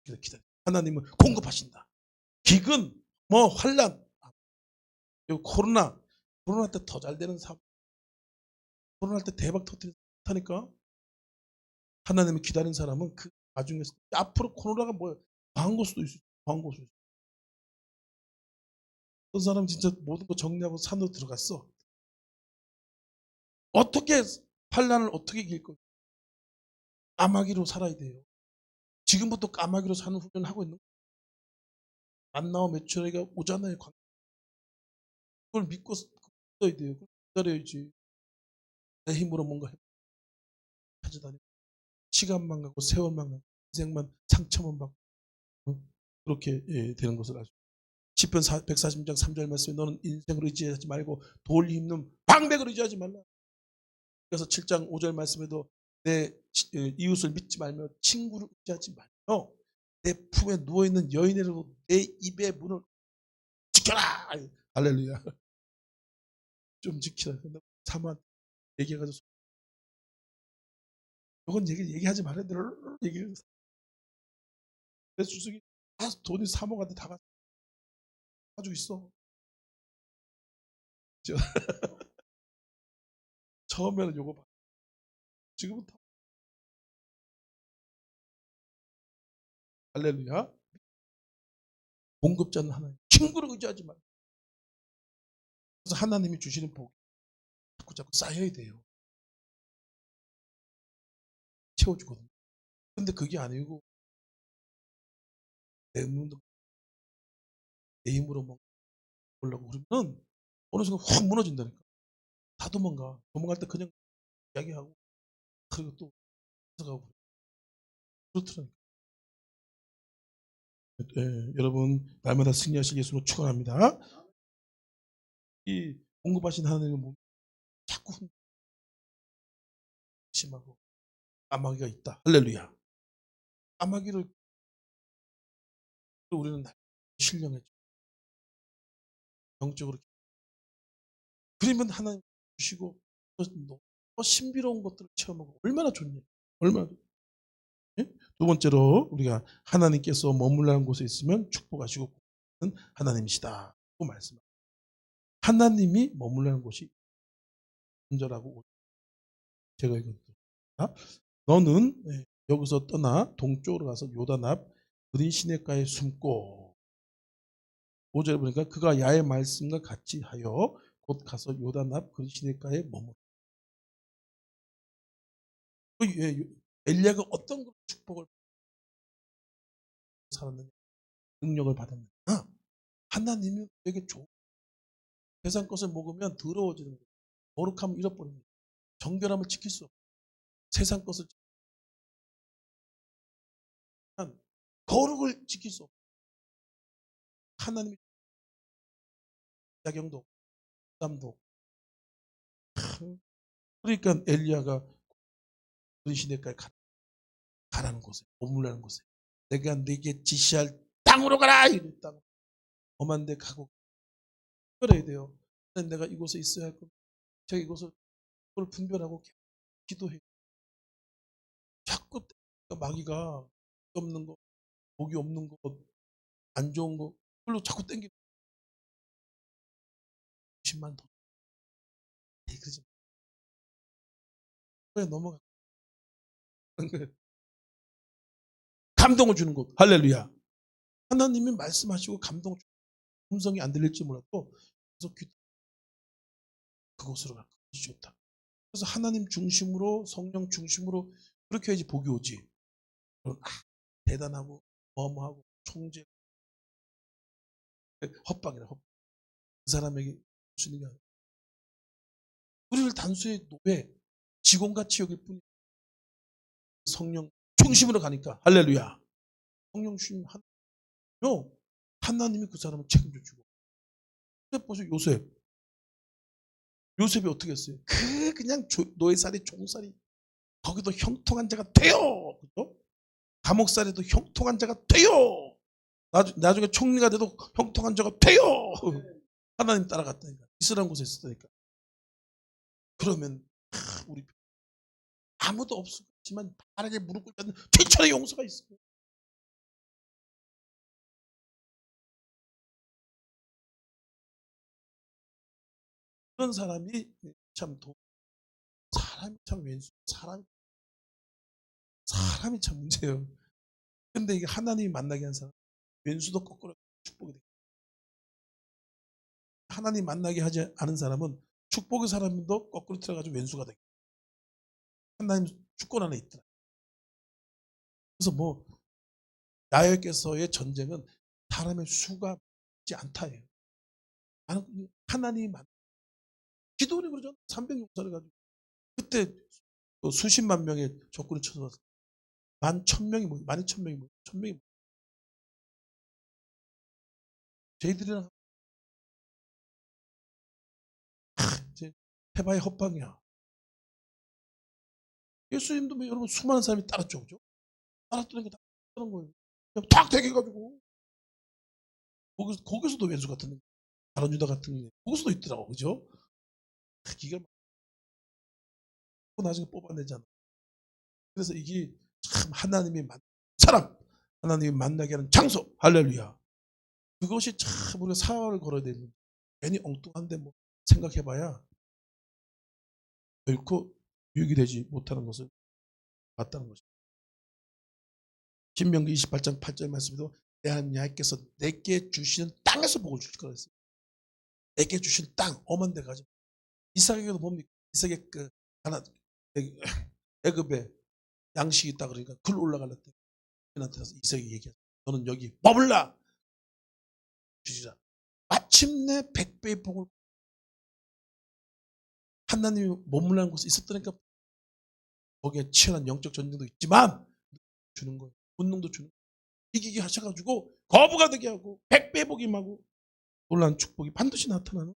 근데 기다려. 하나님은 공급하신다. 기근 뭐 환란 코로나 때 더 잘 되는 사업, 코로나 때 대박 터뜨리니까 하나님을 기다린 사람은 그 나중에 앞으로 코로나가 뭐야 망한 걸 수도 있어. 망한 걸 수도 있어. 어떤 사람 진짜 모든 거 정리하고 산으로 들어갔어. 어떻게 환란을 어떻게 이길 거야? 까마귀로 살아야 돼요. 지금부터 까마귀로 사는 훈련하고 있는 거야. 안 나와 매출액이 오잖아요. 그걸 믿고 써야 돼요. 기다려야지. 내 힘으로 뭔가 하지 다니. 시간만 가고 세월만 가고 인생만 상처만 받고 그렇게 되는 것을 알죠. 시편 140장 3절 말씀에 너는 인생을 의지하지 말고 돌 힘는 방백을 의지하지 말라. 그래서 7장 5절 말씀에도 내 이웃을 믿지 말며 친구를 의지하지 말며 내 품에 누워있는 여인으로 내 입의 문을 지켜라. 할렐루야. 좀 지키라. 사만 얘기해가지고 이건 얘기하지 말아야 돼. 얘기해서 내 주석이 다 돈이 3억한테 다 가지고 있어. 처음에는 요거 봐. 지금은 다 할렐루야. 공급자는 하나님. 친구를 의지하지 말고. 그래서 하나님이 주시는 복 자꾸 쌓여야 돼요. 채워주거든요. 근데 그게 아니고 내 힘으로 뭐 보려고 그러면 어느 순간 확 무너진다니까. 다 도망갈 때 그냥 이야기하고 그리고 또 가고 그렇더라니까. 여러분 날마다 승리하실 예수로 축원합니다. 이 공급하신 하나님은 뭐 자꾸 심하고 까마귀가 있다. 할렐루야. 까마귀를 우리는 신령해져 영적으로. 그러면 하나님 주시고 더 신비로운 것들을 체험하고 얼마나 좋냐. 얼마나 좋냐. 예? 두 번째로 우리가 하나님께서 머물라는 곳에 있으면 축복하시고 하나님이시다. 고 말씀합니다. 하나님이 머물라는 곳이 온전하고 제가 이겁니다. 너는 여기서 떠나 동쪽으로 가서 요단 앞 그린 시냇가에 숨고 5절에 보니까 그가 야의 말씀과 같이 하여 곧 가서 요단 앞 그린 시냇가에 머물러. 엘리야가 어떤 축복을 살았느냐, 능력을 받았느냐. 하나님이 되게 좋은 세상 것을 먹으면 더러워지는 거예요. 거룩함을 잃어버리는 거예요. 정결함을 지킬 수 없어요. 세상 것을 지키면 거룩을 지킬 수 없어요. 하나님이 자경도 부담도. 그러니까 엘리야가 그 시내까지 가라는 곳에 머물라는 곳에 내가 네게 지시할 땅으로 가라 이랬다고. 엄한 데 가고 그래야 돼요. 내가 이곳에 있어야 할 겁니다. 제가 이곳을 분별하고 기도해. 자꾸 마귀가 없는 거, 복이 없는 거, 안 좋은 거, 그걸로 자꾸 땡기는 10만 더. 그러지 왜 넘어가? 감동을 주는 것. 할렐루야. 하나님이 말씀하시고 감동 주는 음성이 안 들릴지 몰라도 계속 그곳으로 갈 것이 좋다. 그래서 하나님 중심으로 성령 중심으로 그렇게 해야지 복이 오지. 대단하고 어마어마하고 총재 헛방이라 헛방. 그 사람에게 주는 게 아니라 우리를 단수의 노예 직원같이 여길 뿐이 성령 중심으로 가니까 할렐루야. 성령 중심 하나님요. 하나님이 그 사람을 책임져 주고. 보세요. 요셉이 어떻게 했어요? 그냥 노예살이 종살이 거기도 형통한 자가 돼요. 그죠? 감옥살이도 형통한 자가 돼요. 나중에 총리가 돼도 형통한 자가 돼요. 하나님 따라갔다니까. 이스라엘 곳에 있었다니까. 그러면 우리 아무도 없지만 바르게 무릎 꿇는 최천의 용서가 있어요. 그런 사람이 참 사람이 참 왼수 사람이 참 문제예요. 근데 이게 하나님이 만나게 한 사람 왼수도 거꾸로 축복이 돼. 하나님 만나게 하지 않은 사람은 축복의 사람도 거꾸로 들어가지고 왼수가 돼. 하나님 주권 안에 있더라. 그래서 뭐 야훼께서의 전쟁은 사람의 수가 있지 않다예요. 하나님이 기도원이 그러죠. 300용사를 가지고 그때 수십만 명의 적군이 쳐들어왔어요. 11,000명이 뭐예요? 12,000명이 뭐예요? 1,000명이 뭐예요? 저희들이랑 이제 해봐야 헛방이야. 예수님도 뭐 여러분 수많은 사람이 따랐죠, 그죠? 따랐더니 다 따른 거예요. 그냥 탁 대겨가지고 거기서도 왼수 같은 다른 유다 같은 거기서도 있더라고, 그죠? 기가 나중에 뽑아내잖아. 그래서 이게 참 하나님이 사람, 하나님이 만나게 하는 장소, 할렐루야. 그것이 참 우리가 사활을 걸어야 되는 괜히 엉뚱한데 뭐 생각해봐야 결코 유익이 되지 못하는 것을 맞다는 것입니다. 신명기 28장 8절 말씀에도 내 하나님 야훼께서 내게 주시는 땅에서 복을 주실 거라 했어요. 내게 주신 땅, 엄한 데 가지. 이삭에게도 뭡니까? 이삭의 하나 애굽에 양식이 있다 그러니까 글 올라갈라 때 나타나서 이삭이 얘기하죠. 너는 여기 머물라 주시라. 마침내 100배의 복을 하나님이 머물라는 곳에 있었다니까. 거기에 치열한 영적 전쟁도 있지만 주는 거예요. 본능도 주는 거예요. 이기게 하셔가지고 거부가 되게 하고 100배 복이 임하고 놀라운 축복이 반드시 나타나는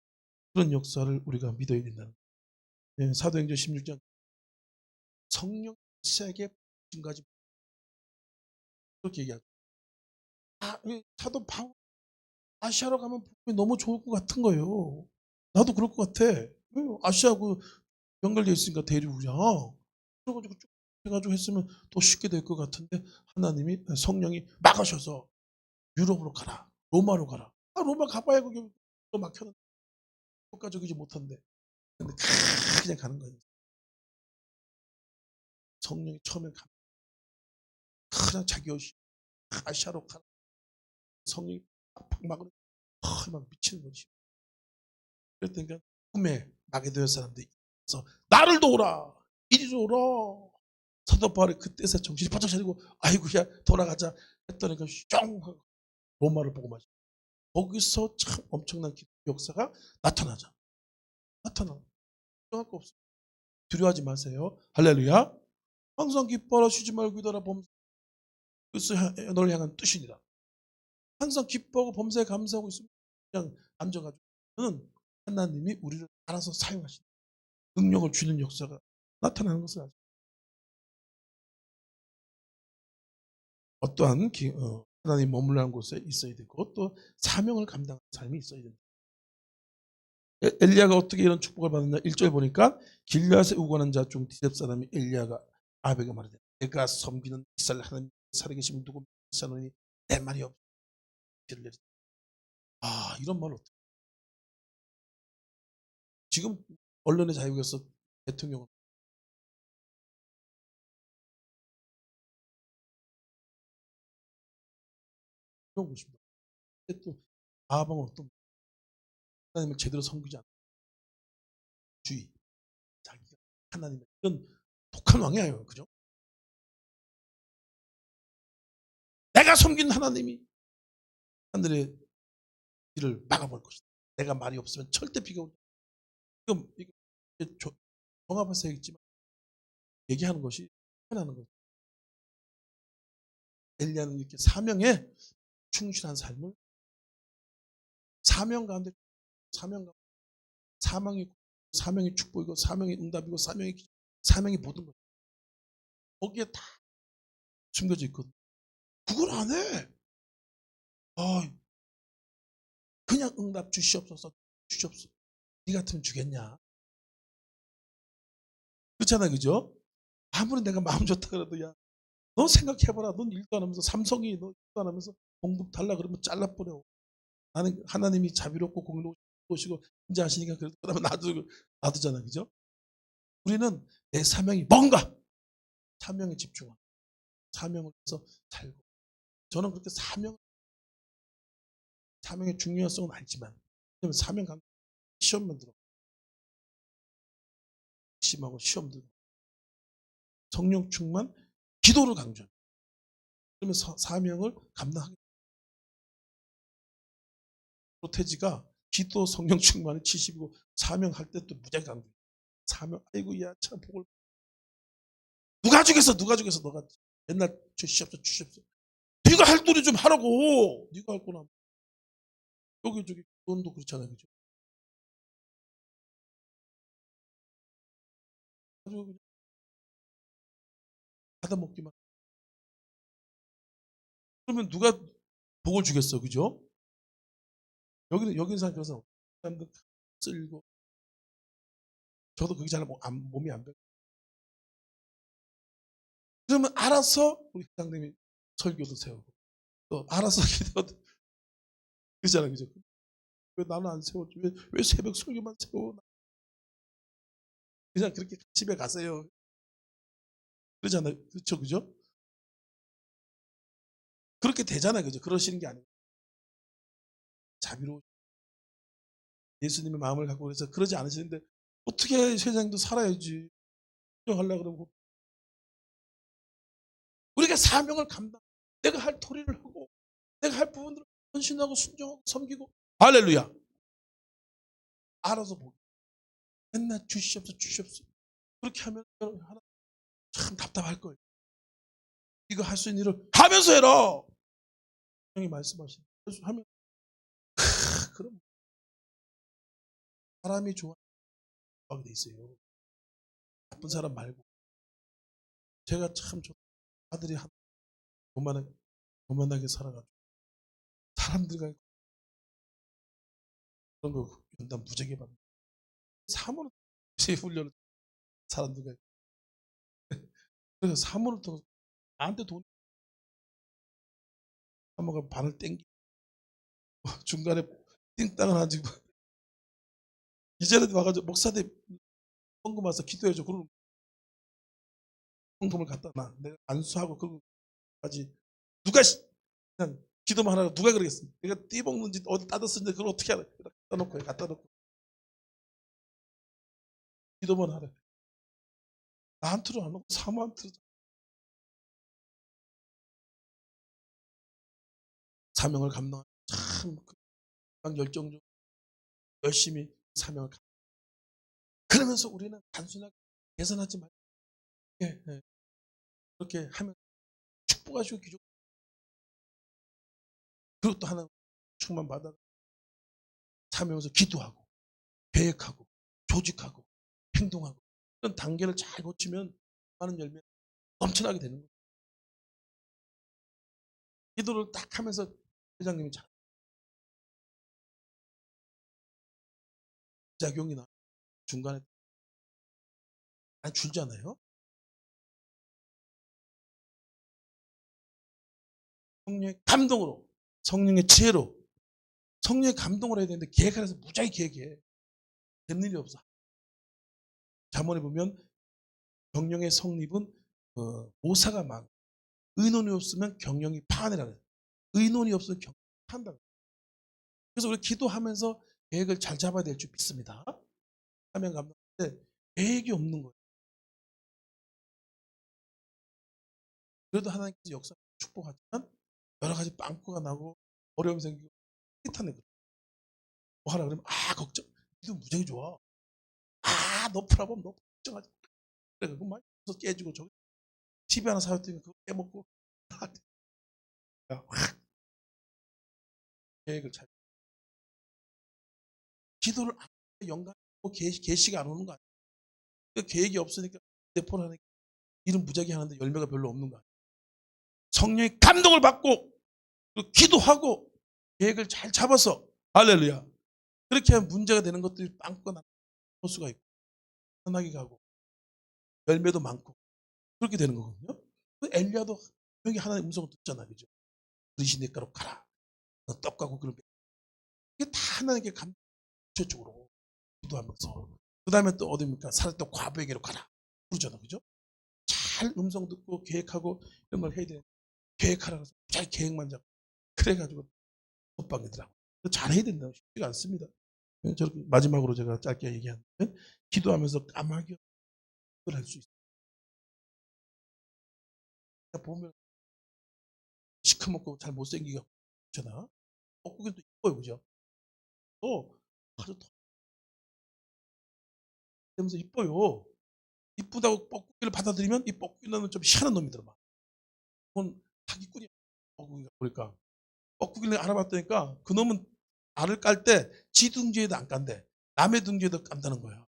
그런 역사를 우리가 믿어야 된다는 거예요. 예, 사도행전 16장 성령 세계 증가지 그렇게 얘기하죠. 사도 바울 아시아로 가면 너무 좋을 것 같은 거예요. 나도 그럴 것 같아. 아시아하고 연결되어 있으니까 대륙이야. 그래가지고 쭉 해가지고 했으면 더 쉽게 될 것 같은데 하나님이 성령이 막으셔서 유럽으로 가라. 로마로 가라. 로마 가봐야 그게 또 막혔는데 효과적이지 못한데. 근데 그냥 가는 거예요. 성령이 처음에 그냥 자기 옷이 아시아로 가라. 성령이 팍팍 막으니까 막 미치는 거지. 그랬더니 꿈에 마게도냐 사람들이 있어. 나를 도우라. 이리 오라. 사도 바울이 그때서 정신이 바짝 차리고 아이고야 돌아가자 했더니 쫑 로마를 보고 마시. 거기서 참 엄청난 역사가 나타나죠. 나타나. 걱정할 거 없어. 두려워하지 마세요. 할렐루야. 항상 기뻐하라 쉬지 말고 기도하라 범 그것을 너를 향한 뜻이니라. 항상 기뻐하고 범사에 감사하고 있으면 그냥 앉아가지고 는 하나님이 우리를 알아서 사용하신다. 능력을 주는 역사가 나타나는 것을 아죠. 어떠한 하나님 머물러는 곳에 있어야 되고 또 사명을 감당하는 삶이 있어야 된다. 엘리야가 어떻게 이런 축복을 받았냐? 1절 보니까 길앗에 우건한 자 중 디셉 사람이 엘리야가 아합에게 말하되 내가 섬기는 이스라엘 하나님 살아계시면 누구 믿사노니 내 말이 없기를 내리라. 이런 말 어떻게? 지금 언론의 자유에서 대통령은 그런 것입니다. 또 아합은 어떤 하나님을 제대로 섬기지 않는 주의, 자기가 하나님의 이런 독한 왕이에요, 그죠? 내가 섬긴 하나님이 하늘의 비를 막아볼 것이다. 내가 말이 없으면 절대 비가 오지. 지금 이게 종합해서 얘기했지만 얘기하는 것이 편하는 거죠. 엘리야는 이렇게 사명에 충실한 삶을 사명 가운데 사명 가운데 사명이 축복이고 사명이 응답이고 사명이 모든 것 거기에 다 숨겨져 있거든. 그걸 안 해. 그냥 응답 주시옵소서. 네 같으면 주겠냐? 그렇잖아, 그죠? 아무리 내가 마음 좋다 그래도 야, 너 생각해봐라. 넌 일도 안 하면서 삼성이 너 일도 안 하면서 공급 달라 그러면 잘라버려. 나는 하나님이 자비롭고 공의로우시고 인자하시니까 그래도 그다음에 놔두잖아, 그죠? 우리는 내 사명이 뭔가 사명에 집중하고 사명을 해서 살고. 저는 그렇게 사명의 중요성은 알지만 사명 감 시험만 들어 심하고 시험 들고 성령 충만 기도를 강조해. 그러면 사명을 감당하게. 태지가 기도 성령 충만이 70이고 사명할 때 또 무지하게 강조해. 사명 아이고 야 참 복을 누가 주겠어 너가 맨날 주시옵소서 네가 할 도리 좀 하라고. 네가 할 거나 여기 저기 돈도 그렇잖아요, 그죠? 아주 받아먹기만. 그러면 누가 복을 주겠어, 그죠? 여기는 사람 그래서 사람들 쓸고 저도 그게 잘 몸이 안 배. 그러면 알아서 우리 회장님이 설교도 세우고 또 알아서 기도도 그러잖아요, 그죠? 왜 나는 안 세워줘? 왜 새벽 설교만 세워? 그냥 그렇게 집에 가세요. 그러잖아요, 그렇죠, 그죠? 그렇게 되잖아요, 그죠? 그러시는 게 아니고 자비로 예수님의 마음을 갖고 그래서 그러지 않으시는데 어떻게 회장도 살아야지. 하려고 그러고 우리가 사명을 감당. 내가 할 도리를 하고 내가 할 부분들을 헌신하고 순종하고 섬기고 할렐루야. 알아서 보고 맨날 주시옵소서 그렇게 하면 하나 참 답답할 거예요. 이거 할 수 있는 일을 하면서 해라. 형이 말씀하신 하면 그럼 사람이 좋아하게 돼 있어요. 나쁜 사람 말고 제가 참 아들이 한 요만한 교만하게 살아가지고 사람들과 그런 거 연단 무지하게 받는 사모를 제 훈련을 사람들과 그래서 사모를 통해서 나한테 돈 사모가 발을 땡기 중간에 띵땅을 하지고 이전에도 와가지고 목사님 헌금 와서 기도해줘 그러면 헌금을 갖다 놔 내가 안수하고 그런 거까지 누가 그냥 기도만 하라고 누가 그러겠습니까? 내가 띠먹는지 어디 따졌는지 그걸 어떻게 알아? 갖다 놓고 기도만 하래. 나한테로 안 오고 사모한테로 사명을 감당하는 참 열정적으로 열심히 사명을 그러면서 우리는 단순하게 계산하지 말고 그렇게 하면 축복하시고 기적 그리고 또 하나 충만 받아 사명에서 기도하고 계획하고 조직하고 행동하고 이런 단계를 잘 거치면 많은 열매 넘쳐나게 되는 거예요. 기도를 딱 하면서 회장님이 잘 작용이 나 중간에 안 줄잖아요. 성령의 감동으로 성령의 지혜로 성령의 감동을 해야 되는데 계획하면서 무지하게 계획해. 된 일이 없어. 잠언에 보면 경영의 성립은 모사가 많고 의논이 없으면 경영이 파한이라 그래요. 의논이 없으면 경영이 파한다. 그래서 우리 기도하면서 계획을 잘 잡아야 될 줄 믿습니다. 사명 감독인데 계획이 없는 거예요. 그래도 하나님께서 역사 축복하지만 여러 가지 빵꾸가 나고 어려움이 생기고 피탄내 뭐 하라 그러면 걱정 이거 무지하게 좋아. 너 프라범 너 걱정하지 마. 그래 그거 막 깨지고 저기 TV 하나 사줬더니 그거 깨먹고 확 계획을 잘 기도를 안 하니까 영감하고 계시가 안 오는 거 아니야. 그 계획이 없으니까 대포를 하니까 일은 무지하게 하는데 열매가 별로 없는 거 아니야. 성령의 감동을 받고 기도하고 계획을 잘 잡아서 할렐루야. 그렇게 하면 문제가 되는 것들이 빵꾸가 나는 수가 있고 편하게 가고 열매도 많고 그렇게 되는 거거든요. 엘리야도 여기 하나님의 음성을 듣잖아, 그죠? 그리시 내가로 가라. 너 떡하고 그런 게 이게 다 하나님께 감격적으로 기도하면서 그 다음에 또 어디입니까? 살았던 과부에게로 가라. 그러잖아, 그죠? 잘 음성 듣고 계획하고 이런 걸 해야 돼. 계획하라고 해서 잘 계획만 잡고 그래가지고 못방이더라고. 잘해야 된다고 쉽지가 않습니다. 저렇게 마지막으로 제가 짧게 얘기하면 기도하면서 까마귀 할수 있어요. 보면 시커멓고 잘 못생기게 그렇잖아. 뻐꾸기도 이뻐요, 그죠? 또 아주 더 되면서 이뻐요. 이쁘다고 뻐꾸기를 받아들이면 이 뻐꾸기는 좀 희한한 놈이더라. 그건 사기꾼이야. 뻐꾸기가 보니까 뻐꾸기를 알아봤다니까 그 놈은 알을 깔 때 지 둥지에도 안 깐대. 남의 둥지에도 깐다는 거야.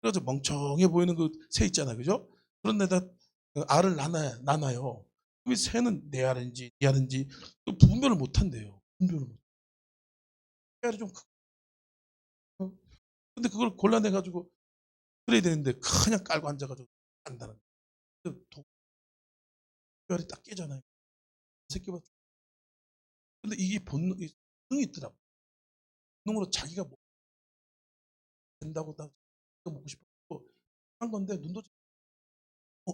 그래서 멍청해 보이는 그 새 있잖아, 그죠? 그런 데다 알을 나눠요. 그 새는 내 알인지 네 알인지 분별을 못 한대요. 분별을 못. 알이 좀 크고. 근데 그걸 골라내가지고 그래야 되는데 그냥 깔고 앉아가지고 안다는 거야. 독별이 딱 깨잖아요. 새끼가. 근데 이게 본능이 있더라고. 본능으로 자기가 뭐 된다고 딱 먹고 싶어 한 건데 눈도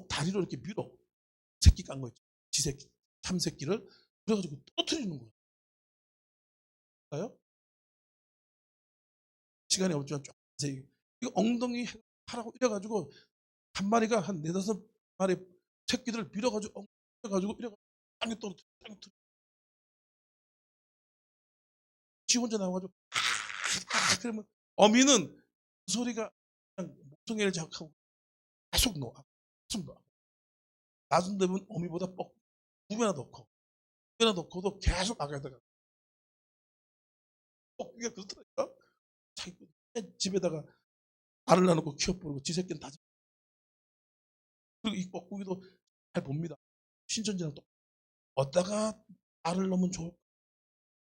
다리로 이렇게 밀어. 새끼 깐 거 있죠. 지새끼, 참새끼를 그래가지고 떨어뜨리는 거예요. 시간이 없지만 쫙 이거 엉덩이 하라고 이래가지고 한 마리가 한 네다섯 마리 새끼들을 밀어가지고 엉덩이 이래가지고 땅에 떨어뜨려. 지 혼자 나와가지고 그러면 어미는 그 소리가 그냥 목청이를 자극하고 계속 놓아. 계속 놓아. 낮은 데면 어미보다 두 배나 더 커. 두 배나 더 커도 계속 나가다가 뻐꾸기가 그렇더라니까. 자기 집에다가 알을 나놓고 키워보고 지 새끼는 다 그리고 이 뻐꾸기도 잘 봅니다. 신천지랑 또 어디다가 나를 넣으면 좋을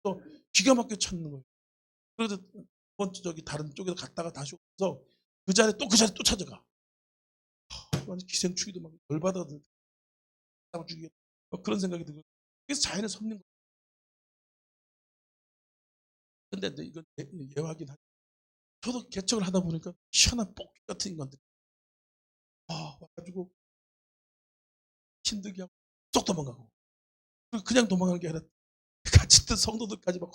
또 기가 막히게 찾는 거예요. 그래서 번째 저기 다른 쪽에 갔다가 다시 오면서 그 자리에 또 그 자리에 또 찾아가. 완전 기생충이도 막 열받아서 죽이겠다. 그런 생각이 들고. 그래서 자연의 섭리인 거예요. 근데 이건 예화긴 하죠. 저도 개척을 하다 보니까 희한한 뻑 같은 인간들 와가지고 힘들게 하고 쏙 도망가고 그냥 도망가는 게 아니라 같이 있던 성도들까지 막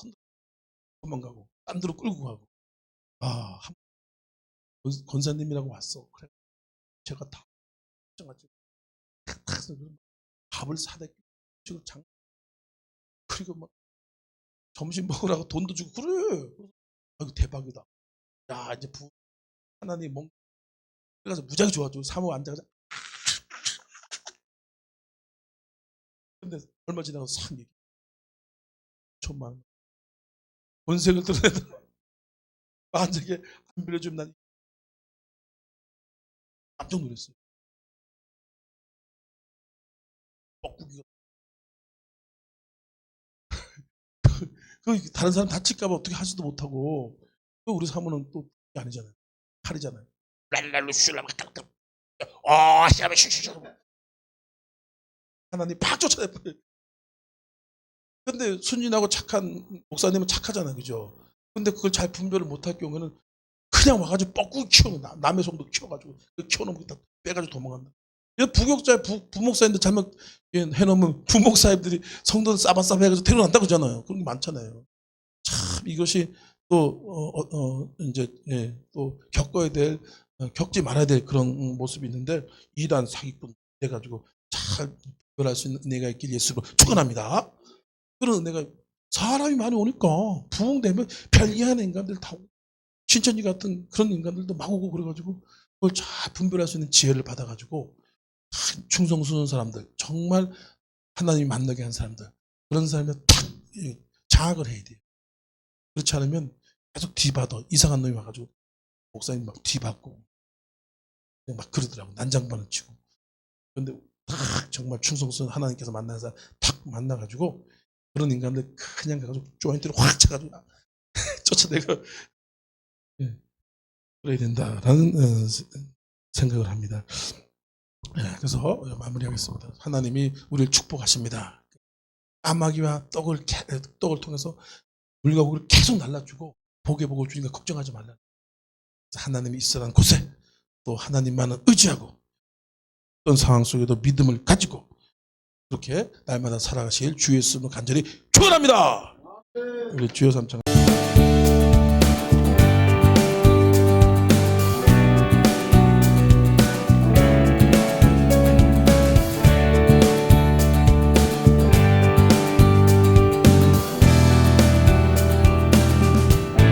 도망가고 딴 데로 끌고 가고 한 권사님이라고 왔어. 그래 제가 다 걱정하지 밥을 사대 지금 그리고 막 점심 먹으라고 돈도 주고 그래. 아이고 대박이다. 야 이제 하나님 뭔 그래서 무지하게 좋아져. 사모 앉아서 근데 얼마 지나고 싹 얘기 천만 본색을 드러내더라. 만약에 안 빌려주면 난 깜짝 놀랐어요. 뻐꾸기가 그 다른 사람 다칠까봐 어떻게 하지도 못하고 우리 사모는 또 아니잖아요. 칼이잖아요. 랄랄루 슐라마 시라마 슈슈슈 하나님 팍 쫓아내버려요. 근데 순진하고 착한 목사님은 착하잖아요. 그죠? 근데 그걸 잘 분별을 못할 경우에는 그냥 와가지고 뻐꾸기 키워놓는 남의 성도 키워가지고 키워놓으면 다 빼가지고 도망간다. 부격자의 부목사님들 잘못 해놓으면 부목사님들이 성도들 싸바싸바 해가지고 데려간다고 그러잖아요. 그런 게 많잖아요. 참 이것이 또 이제 또 겪어야 될 겪지 말아야 될 그런 모습이 있는데 이단 사기꾼 해가지고 잘 분별할 수 있는 은혜가 있길 예수로 축원합니다. 그런 은혜가 사람이 많이 오니까 부흥되면 별이한 인간들 다 오고 신천지 같은 그런 인간들도 막 오고 그래가지고 그걸 잘 분별할 수 있는 지혜를 받아가지고 충성스러운 사람들 정말 하나님이 만나게 한 사람들 그런 사람을 탁 장악을 해야 돼요. 그렇지 않으면 계속 뒤받아 이상한 놈이 와가지고 목사님 막 뒤받고 막 그러더라고 난장판을 치고. 그런데 딱 정말 충성스러운 하나님께서 만난 사람 탁 만나가지고 그런 인간들 그냥 가가지고 조인트를 확 차가지고 쫓아내고 그래야 된다라는 생각을 합니다. 그래서 마무리하겠습니다. 하나님이 우리를 축복하십니다. 까마귀와 떡을 통해서 물과 고기를 계속 날라주고 복의 복을 주니까 걱정하지 말라. 하나님이 있으라는 곳에 또 하나님만을 의지하고 어떤 상황 속에도 믿음을 가지고 그렇게 날마다 살아가실 주 예수님을 간절히 축원합니다. 우리 주여 삼창